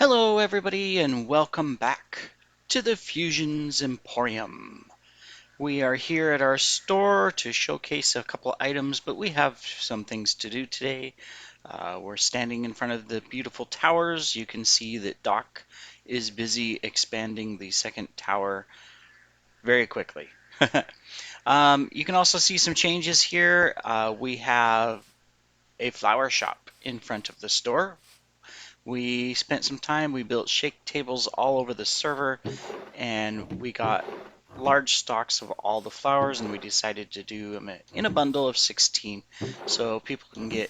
Hello everybody and welcome back to the Fusions Emporium. We are here at our store to showcase a couple items, but we have some things to do today. We're standing in front of the beautiful towers. You can see that Doc is busy expanding the second tower very quickly. You can also see some changes here. We have a flower shop in front of the store. We spent some time, we built shake tables all over the server, and we got large stocks of all the flowers, and we decided to do them in a bundle of 16 so people can get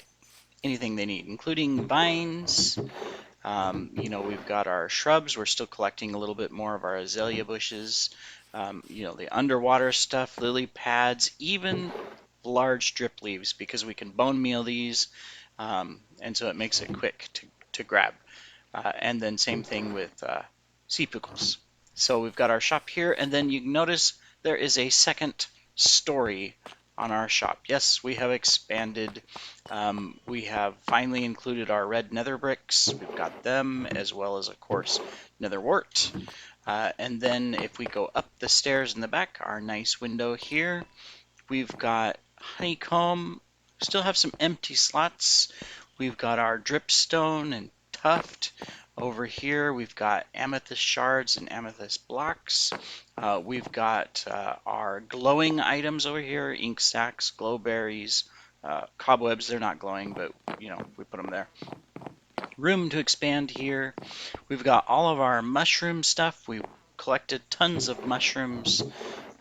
anything they need, including vines. We've got our shrubs. We're still collecting a little bit more of our azalea bushes. The underwater stuff, lily pads, even large drip leaves because we can bone meal these, and so it makes it quick to grab. And then same thing with sea pickles. So we've got our shop here, and then you can notice there is a second story on our shop. Yes, we have expanded. We have finally included our red nether bricks. We've got them, as well as, of course, nether wart. And then if we go up the stairs in the back, our nice window here, we've got honeycomb. Still have some empty slots. We've got our dripstone and tuft. Over here we've got amethyst shards and amethyst blocks. We've got our glowing items over here, ink sacks, glow berries, cobwebs. They're not glowing, but we put them there. Room to expand here. We've got all of our mushroom stuff. We collected tons of mushrooms,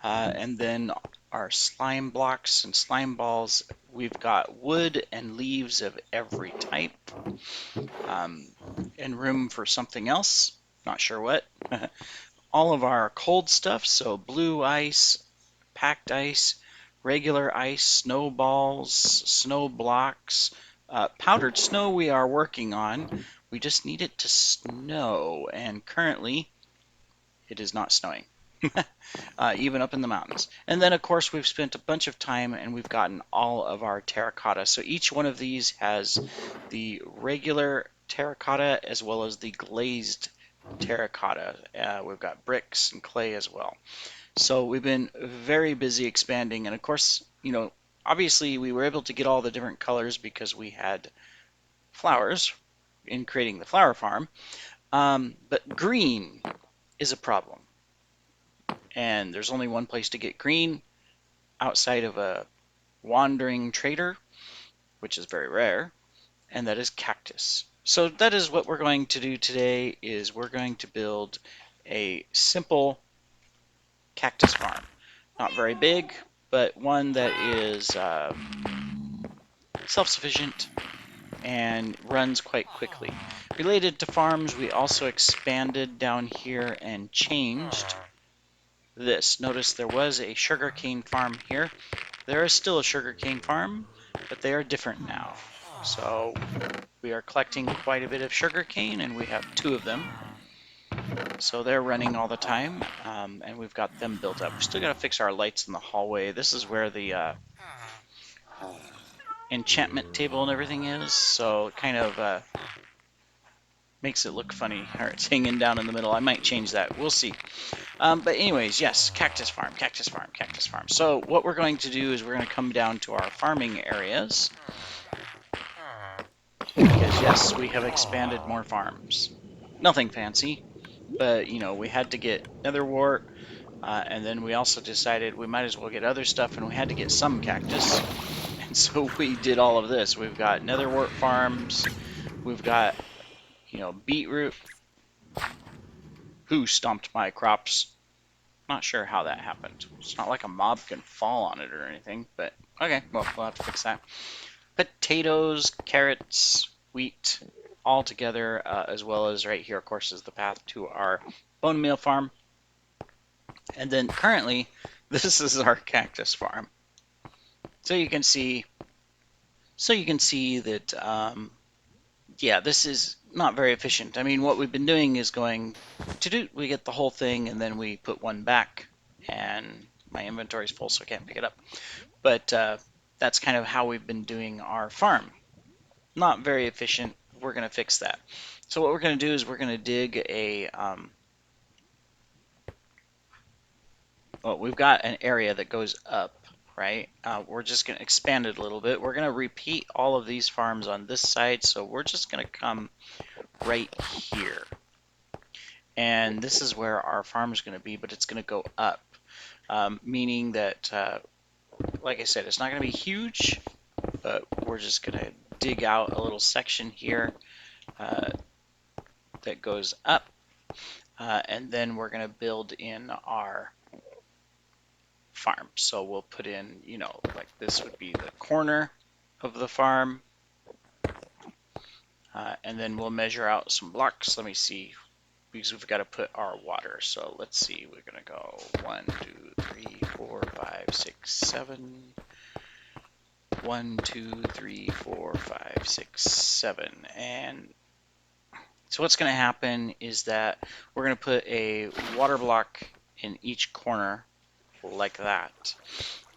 and then our slime blocks and slime balls. We've got wood and leaves of every type, and room for something else, not sure what. All of our cold stuff, so blue ice, packed ice, regular ice, snowballs, snow blocks, powdered snow we are working on. We just need it to snow, and currently it is not snowing. Even up in the mountains. And then, of course, we've spent a bunch of time and we've gotten all of our terracotta. So each one of these has the regular terracotta as well as the glazed terracotta. We've got bricks and clay as well. So we've been very busy expanding. And of course, obviously we were able to get all the different colors because we had flowers in creating the flower farm. But green is a problem. And there's only one place to get green outside of a wandering trader, which is very rare, and that is cactus. So that is what we're going to do today, is we're going to build a simple cactus farm. Not very big, but one that is self-sufficient and runs quite quickly. Related to farms, we also expanded down here and changed this. Notice there was a sugarcane farm here. There is still a sugarcane farm, but they are different now. So we are collecting quite a bit of sugarcane, and we have 2 of them. So they're running all the time, and we've got them built up. We still got to fix our lights in the hallway. This is where the enchantment table and everything is, so it kind of makes it look funny, or it's hanging down in the middle. I might change that. We'll see. But anyways, yes, Cactus Farm, Cactus Farm, Cactus Farm. So what we're going to do is we're going to come down to our farming areas. Because yes, we have expanded more farms. Nothing fancy, but we had to get nether wart, and then we also decided we might as well get other stuff, and we had to get some cactus. And so we did all of this. We've got nether wart farms, we've got beetroot. Who stomped my crops? Not sure how that happened. It's not like a mob can fall on it or anything, but okay, well, we'll have to fix that. Potatoes, carrots, wheat, all together, as well as right here, of course, is the path to our bone meal farm. And then currently, this is our cactus farm. So you can see that, yeah, this is not very efficient. I mean, what we've been doing is we get the whole thing, and then we put one back, and my inventory is full, so I can't pick it up. But that's kind of how we've been doing our farm. Not very efficient. We're going to fix that. So what we're going to do is we're going to dig a, well, we've got an area that goes up, right? We're just going to expand it a little bit. We're going to repeat all of these farms on this side, so we're just going to come right here. And this is where our farm is going to be, but it's going to go up, meaning that, like I said, it's not going to be huge, but we're just going to dig out a little section here that goes up, and then we're going to build in our farm. So we'll put in, you know, like this would be the corner of the farm, and then we'll measure out some blocks. Let me see, because we've got to put our water. So let's see, we're going to go 1, 2, 3, 4, 5, 6, 7. 1, 2, 3, 4, 5, 6, 7. And so what's going to happen is that we're going to put a water block in each corner like that.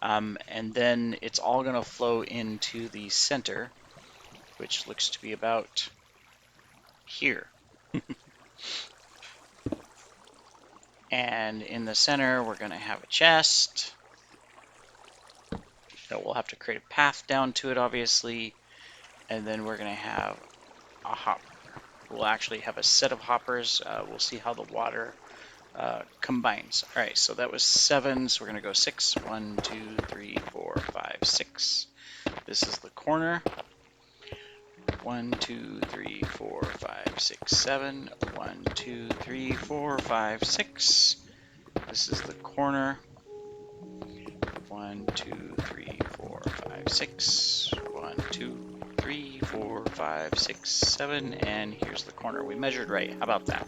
And then it's all going to flow into the center, which looks to be about here. And in the center, we're going to have a chest. So we'll have to create a path down to it, obviously. And then we're going to have a hopper. We'll actually have a set of hoppers. We'll see how the water combines. All right, so that was 7, so we're going to go 6. 1, 2, 3, 4, 5, 6. This is the corner. 1, 2, 3, 4, 5, 6, 7. 1, 2, 3, 4, 5, 6. This is the corner. 1, 2, 3, 4, 5, 6. 1, 2, 3, 4, 5, 6, 7. And here's the corner. We measured right. How about that?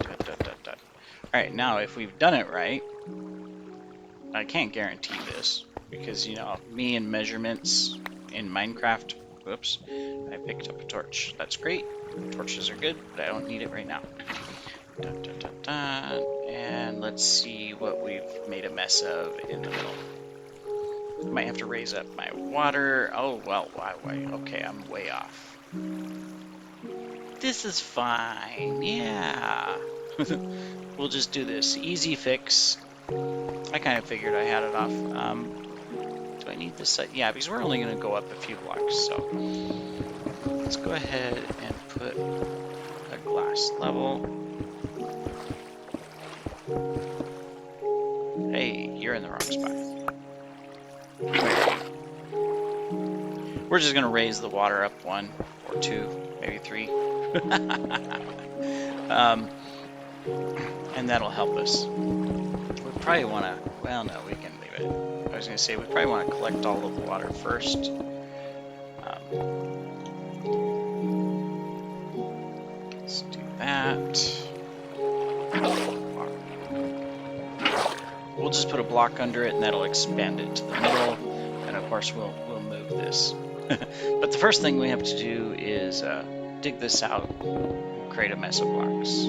Dot, dot, dot, dot. All right, now if we've done it right, I can't guarantee this because, you know, me and measurements in Minecraft. Whoops, I picked up a torch. That's great. Torches are good, but I don't need it right now. Dun, dun, dun, dun. And let's see what we've made a mess of in the middle. Might have to raise up my water. Oh, well, why? Okay, I'm way off. This is fine. Yeah. We'll just do this. Easy fix. I kind of figured I had it off. Do I need this side? Yeah, because we're only going to go up a few blocks. So let's go ahead and put a glass level. Hey, you're in the wrong spot. We're just going to raise the water up 1 or 2, maybe 3. And that'll help us. We probably want to, well, no, we can leave it. I was going to say, we probably want to collect all of the water first. Let's do that. We'll just put a block under it, and that'll expand it to the middle. And of course, we'll move this. But the first thing we have to do is dig this out and create a mess of blocks.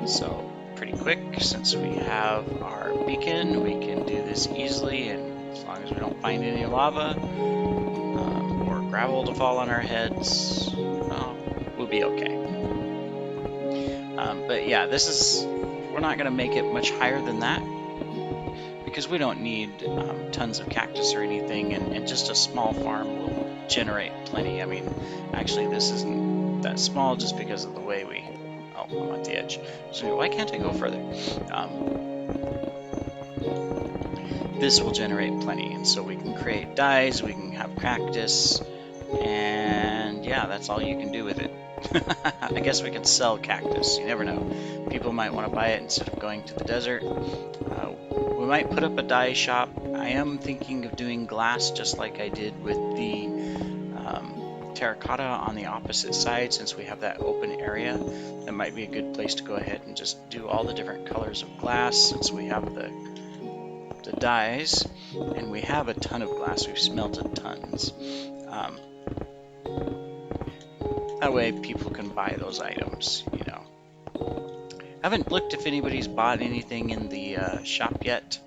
So pretty quick, since we have our beacon, we can do this easily, and as long as we don't find any lava or gravel to fall on our heads, we'll be okay. But yeah, we're not going to make it much higher than that, because we don't need tons of cactus or anything, and just a small farm will generate plenty. I mean, actually this isn't that small just because of the way we... Oh, I'm at the edge. So why can't I go further? This will generate plenty, and so we can create dyes, we can have cactus, and yeah, that's all you can do with it. I guess we could sell cactus, you never know. People might want to buy it instead of going to the desert. We might put up a dye shop. I am thinking of doing glass just like I did with the terracotta on the opposite side, since we have that open area. That might be a good place to go ahead and just do all the different colors of glass, since we have the dyes, and we have a ton of glass. We've smelted tons. That way people can buy those items, you know. I haven't looked if anybody's bought anything in the shop yet.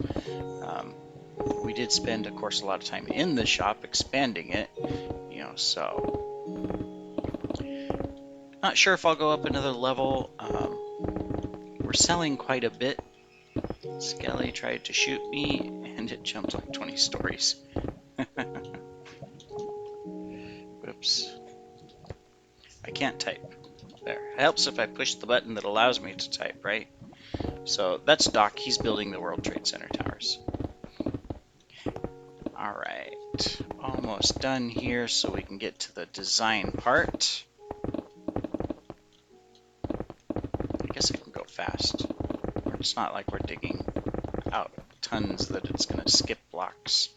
We did spend, of course, a lot of time in the shop expanding it, you know, so Not sure if I'll go up another level. We're selling quite a bit. Skelly tried to shoot me, and it jumped like 20 stories. Whoops. I can't type. There. It helps if I push the button that allows me to type, right? So that's Doc. He's building the World Trade Center towers. Alright. Almost done here, so we can get to the design part. I guess I can go fast. It's not like we're digging out tons that it's going to skip blocks.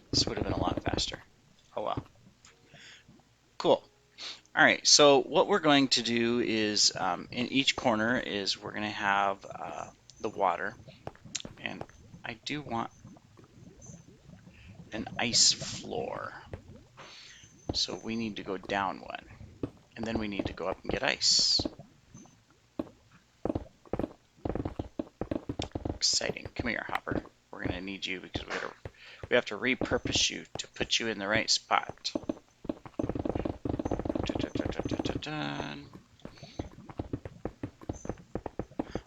This would have been a lot faster. Oh well. Cool. Alright, so what we're going to do is, in each corner is we're going to have the water. And I do want an ice floor. So we need to go down one. And then we need to go up and get ice. Exciting. Come here, Hopper. We're going to need you because we have to repurpose you to put you in the right spot.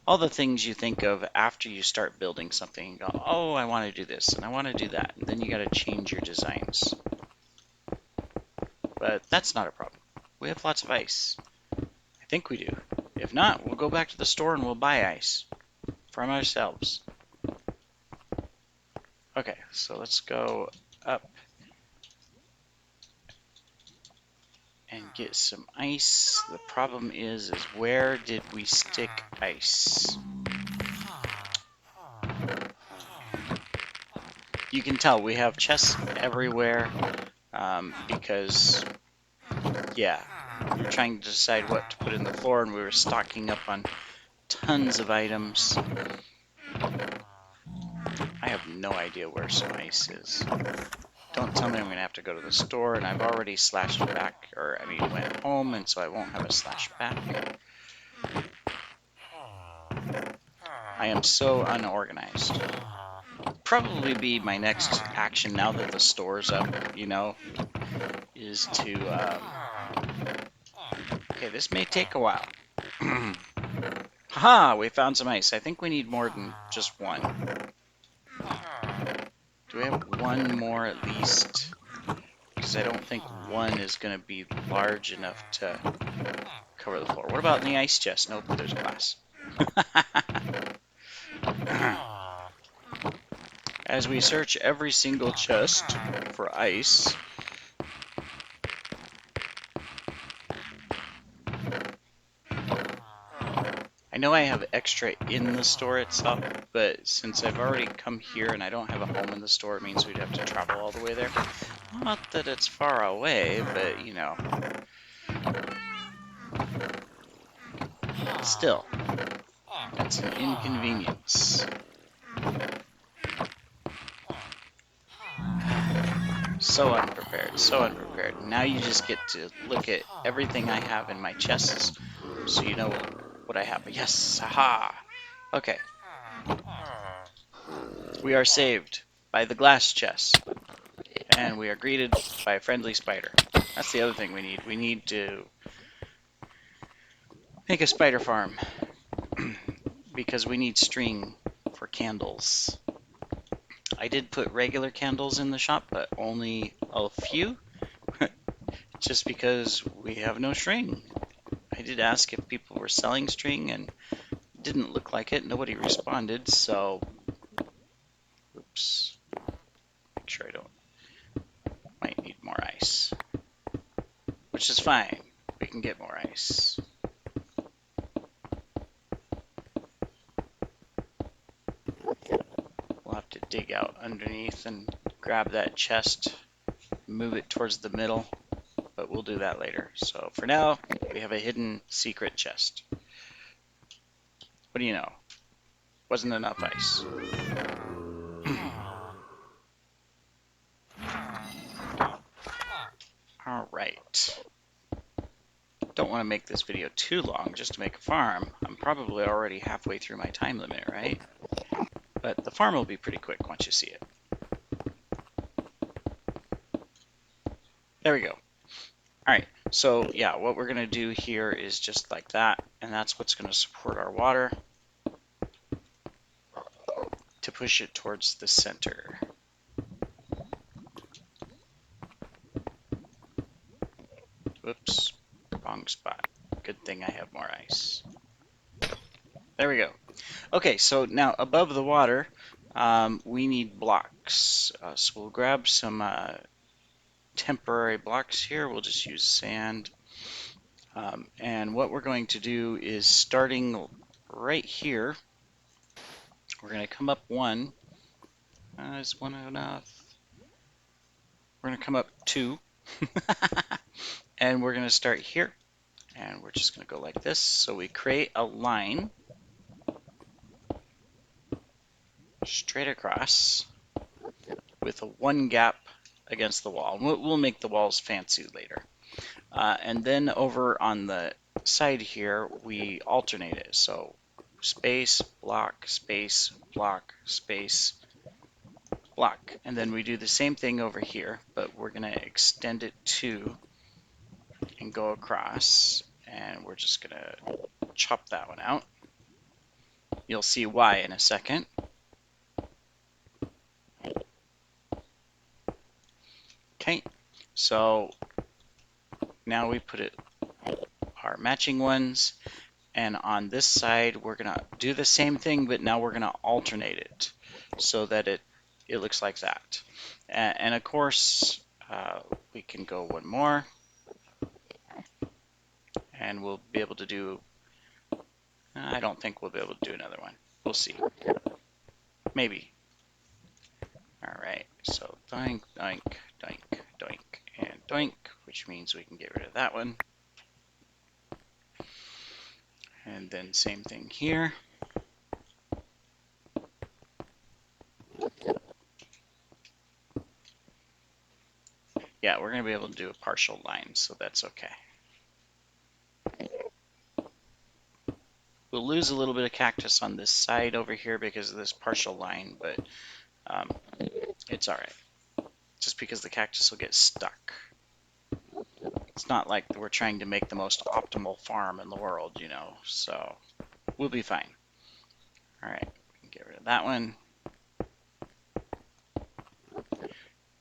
All the things you think of after you start building something. You go, oh, I want to do this and I want to do that. And then you got to change your designs. But that's not a problem. We have lots of ice. I think we do. If not, we'll go back to the store and we'll buy ice from ourselves. Okay, so let's go up and get some ice. The problem is where did we stick ice? You can tell we have chests everywhere because, yeah, we were trying to decide what to put in the floor and we were stocking up on tons of items. I have no idea where some ice is. Don't tell me I'm going to have to go to the store, and I've already slashed back, or I mean went home, and so I won't have a slash back. I am so unorganized. Probably be my next action now that the store's up, you know, is to, okay, this may take a while. Haha, we found some ice. I think we need more than just one. Do we have one more at least? Because I don't think one is going to be large enough to cover the floor. What about in the ice chest? Nope, there's glass. As we search every single chest for ice, I know I have extra in the store itself, but since I've already come here and I don't have a home in the store, it means we'd have to travel all the way there. Not that it's far away, but you know. Still, that's an inconvenience. So unprepared, so unprepared. Now you just get to look at everything I have in my chests, so you know what I have. Yes, haha. Okay. We are saved by the glass chest, and we are greeted by a friendly spider. That's the other thing we need. We need to make a spider farm, because we need string for candles. I did put regular candles in the shop, but only a few, just because we have no string. I did ask if people were selling string, and it didn't look like it. Nobody responded, so... Oops. Make sure I don't... Might need more ice. Which is fine. We can get more ice. We'll have to dig out underneath and grab that chest, move it towards the middle, but we'll do that later. So for now, we have a hidden secret chest. What do you know? Wasn't enough ice. Alright. Don't want to make this video too long just to make a farm. I'm probably already halfway through my time limit, right? But the farm will be pretty quick once you see it. There we go. All right, so yeah, what we're gonna do here is just like that, and that's what's gonna support our water to push it towards the center. Whoops, wrong spot. Good thing I have more ice. There we go. Okay, so now above the water, we need blocks. So we'll grab some temporary blocks here. We'll just use sand. And what we're going to do is starting right here, we're going to come up one. Is one enough? We're going to come up two. And we're going to start here. And we're just going to go like this. So we create a line straight across with a one gap against the wall. We'll make the walls fancy later. And then over on the side here, we alternate it. So space, block, space, block, space, block. And then we do the same thing over here, but we're going to extend it to and go across. And we're just going to chop that one out. You'll see why in a second. Okay, so now we put it our matching ones. And on this side, we're going to do the same thing, but now we're going to alternate it so that it looks like that. And of course, we can go one more, and we'll be able to do, I don't think we'll be able to do another one. We'll see. Maybe. All right, so doink, doink, doink, doink, and doink, which means we can get rid of that one. And then same thing here. Yeah, we're going to be able to do a partial line, so that's okay. We'll lose a little bit of cactus on this side over here because of this partial line, but it's all right. Just because the cactus will get stuck. It's not like we're trying to make the most optimal farm in the world, you know, so we'll be fine. All right, we can get rid of that one.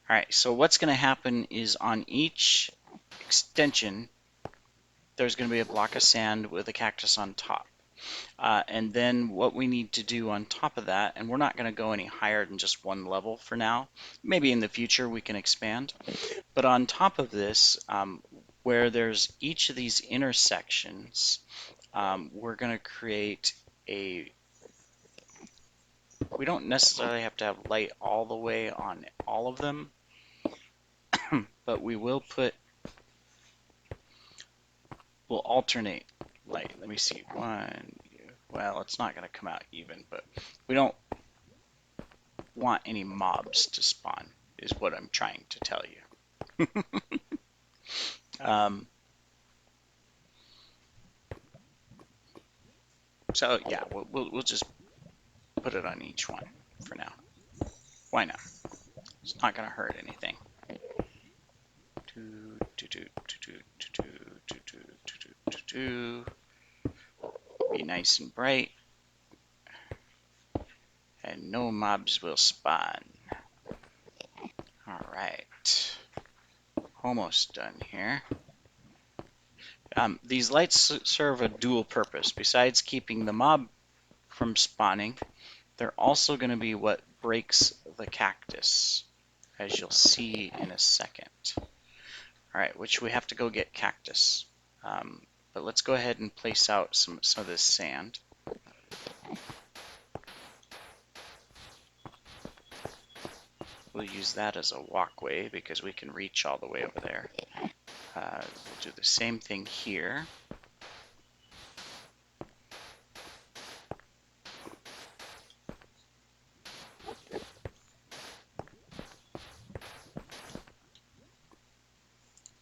All right, so what's going to happen is on each extension, there's going to be a block of sand with a cactus on top. And then what we need to do on top of that, and we're not going to go any higher than just one level for now. Maybe in the future we can expand. But on top of this, where there's each of these intersections, we're going to create a, we don't necessarily have to have light all the way on all of them, but we will put, we'll alternate light. Let me see, one, well, it's not going to come out even, but we don't want any mobs to spawn, is what I'm trying to tell you. So yeah, we'll just put it on each one for now. Why not? It's not going to hurt anything. Be nice and bright, and no mobs will spawn. All right, almost done here. These lights serve a dual purpose. Besides keeping the mob from spawning, they're also going to be what breaks the cactus, as you'll see in a second. All right, which we have to go get cactus. But let's go ahead and place out some of this sand. We'll use that as a walkway because we can reach all the way over there. We'll do the same thing here.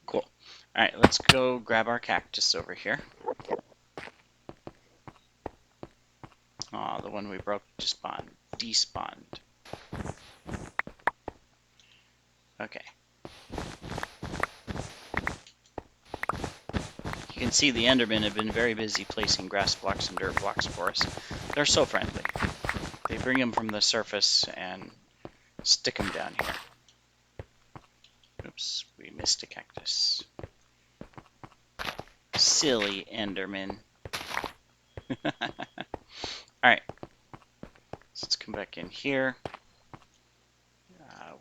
Cool. All right, let's go grab our cactus over here. Oh, the one we broke despawned. Okay. can see the Endermen have been very busy placing grass blocks and dirt blocks for us. They're so friendly. They bring them from the surface and stick them down here. Oops, we missed a cactus. Silly Enderman. Alright, so let's come back in here.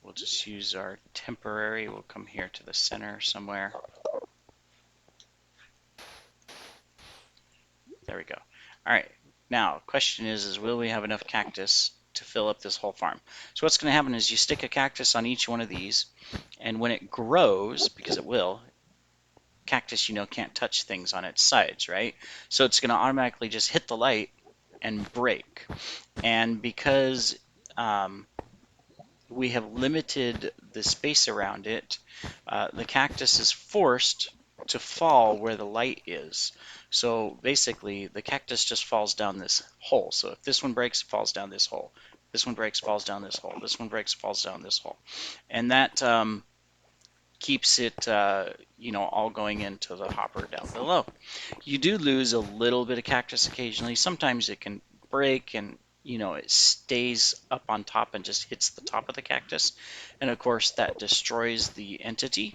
We'll just use our temporary. We'll come here to the center somewhere. There we go. Alright, now question is will we have enough cactus to fill up this whole farm? So what's going to happen is you stick a cactus on each one of these, and when it grows, because it will, cactus, can't touch things on its sides, right? So it's going to automatically just hit the light and break. And because we have limited the space around it, the cactus is forced to fall where the light is. So basically, the cactus just falls down this hole. So if this one breaks, it falls down this hole. This one breaks, falls down this hole. This one breaks, falls down this hole. And that keeps it, all going into the hopper down below. You do lose a little bit of cactus occasionally. Sometimes it can break and, it stays up on top and just hits the top of the cactus. And of course, that destroys the entity.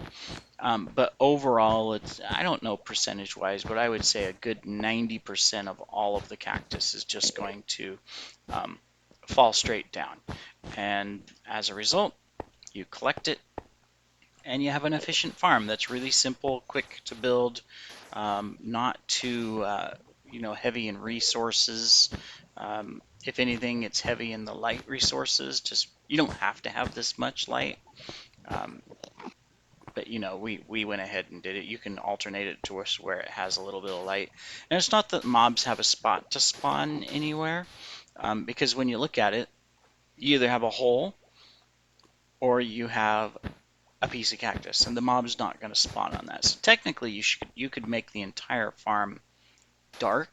But overall, I don't know percentage-wise, but I would say a good 90% of all of the cactus is just going to fall straight down. And as a result, you collect it, and you have an efficient farm that's really simple, quick to build, not too heavy in resources. If anything, it's heavy in the light resources. Just you don't have to have this much light, but we went ahead and did it. You can alternate it to us where it has a little bit of light, and it's not that mobs have a spot to spawn anywhere, because when you look at it, you either have a hole or you have a piece of cactus, and the mob's not going to spawn on that. So technically, you could make the entire farm dark,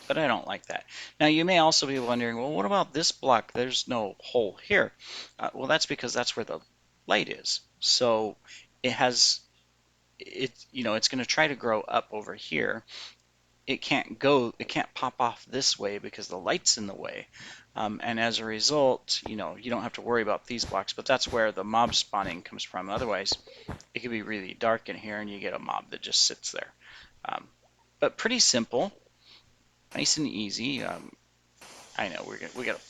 but I don't like that. Now, you may also be wondering, well, what about this block? There's no hole here. Well, that's because that's where the light is. So it's going to try to grow up over here. It can't pop off this way because the light's in the way. And as a result, you don't have to worry about these blocks, but that's where the mob spawning comes from. Otherwise, it could be really dark in here and you get a mob that just sits there. But pretty simple, nice and easy. I know we got.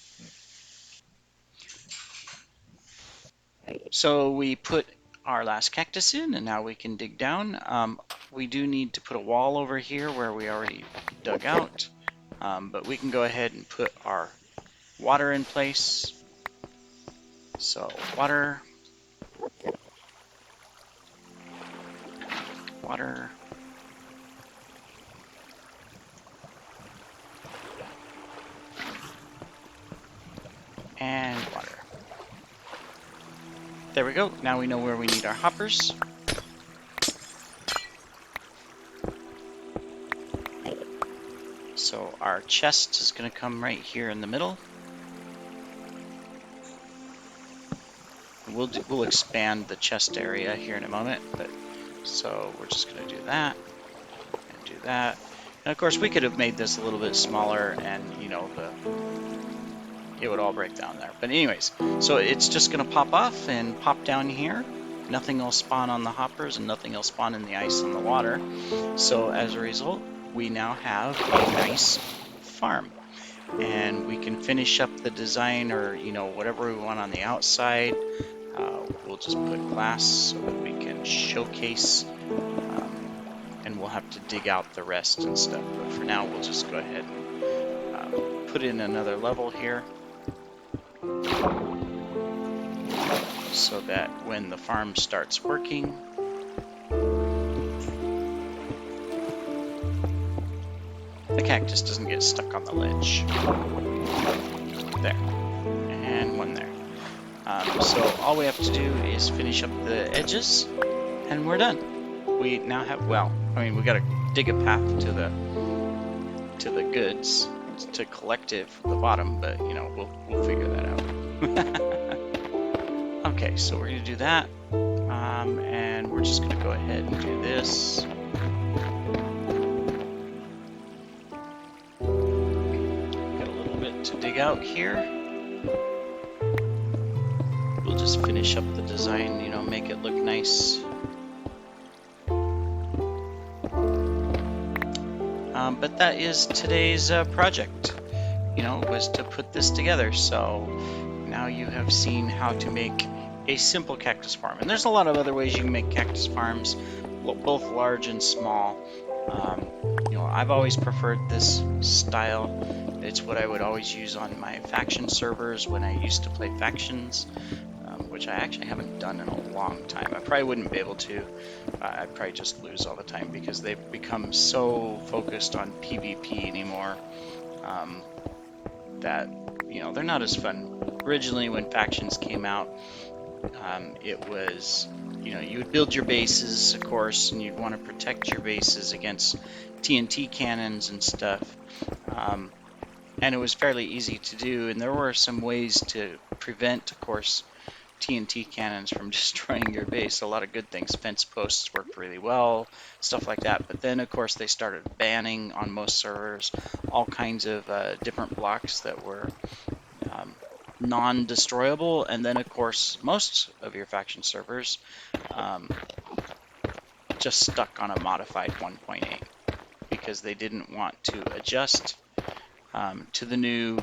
So we put our last cactus in, and now we can dig down. We do need to put a wall over here where we already dug out, but we can go ahead and put our water in place. So water, and water. There we go. Now we know where we need our hoppers. So our chest is going to come right here in the middle. We'll expand the chest area here in a moment, but so we're just going to do that and do that. And of course, we could have made this a little bit smaller, and it would all break down there. But anyways, so it's just going to pop off and pop down here. Nothing will spawn on the hoppers, and nothing will spawn in the ice and the water. So as a result, we now have a nice farm. And we can finish up the design, or whatever we want on the outside. We'll just put glass so that we can showcase, and we'll have to dig out the rest and stuff. But for now, we'll just go ahead and put in another level here, so that when the farm starts working, the cactus doesn't get stuck on the ledge. There. And one there. So all we have to do is finish up the edges, and we're done. We now have, we gotta dig a path to the goods to collect it from the bottom, but we'll figure that out. Okay, so we're gonna do that. And we're just going to go ahead and do this. Got a little bit to dig out here. We'll just finish up the design, you know, make it look nice. But that is today's project, you know, was to put this together. So now you have seen how to make a simple cactus farm. And there's a lot of other ways you can make cactus farms, both large and small. You know, I've always preferred this style. It's what I would always use on my faction servers when I used to play factions, which I actually haven't done in a long time. I probably wouldn't be able to. I'd probably just lose all the time because they've become so focused on PvP anymore that, you know, they're not as fun. Originally, when factions came out, it was, you know, you would build your bases, of course, and you'd want to protect your bases against TNT cannons and stuff. And it was fairly easy to do, and there were some ways to prevent, of course, TNT cannons from destroying your base. A lot of good things. Fence posts worked really well, stuff like that. But then, of course, they started banning on most servers all kinds of different blocks that were non-destroyable. And then, of course, most of your faction servers just stuck on a modified 1.8 because they didn't want to adjust to the new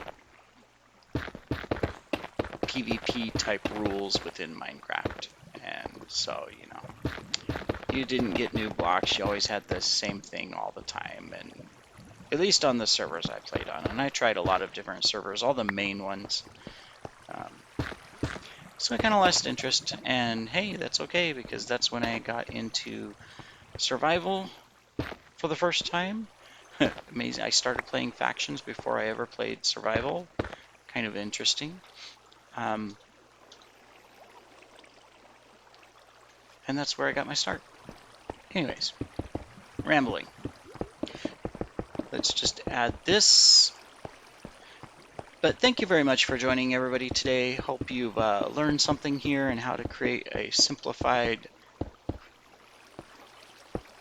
PvP type rules within Minecraft. And so, you know, you didn't get new blocks, you always had the same thing all the time, and at least on the servers I played on. And I tried a lot of different servers, all the main ones. So I kind of lost interest, and hey, that's okay, because that's when I got into survival for the first time. Amazing. I started playing factions before I ever played survival. Kind of interesting. And that's where I got my start. Anyways, rambling. Let's just add this. But thank you very much for joining everybody today. Hope you've learned something here and how to create a simplified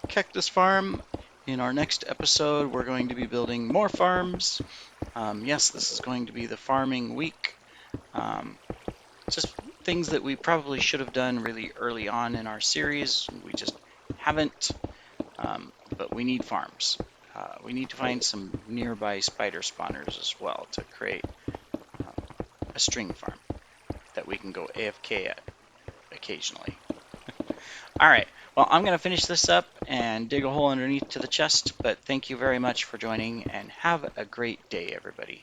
cactus farm. In our next episode, we're going to be building more farms. Yes, this is going to be the farming week. Just things that we probably should have done really early on in our series. We just haven't, but we need farms. We need to find some nearby spider spawners as well to create a string farm that we can go AFK at occasionally. Alright, well, I'm going to finish this up and dig a hole underneath to the chest, but thank you very much for joining, and have a great day, everybody.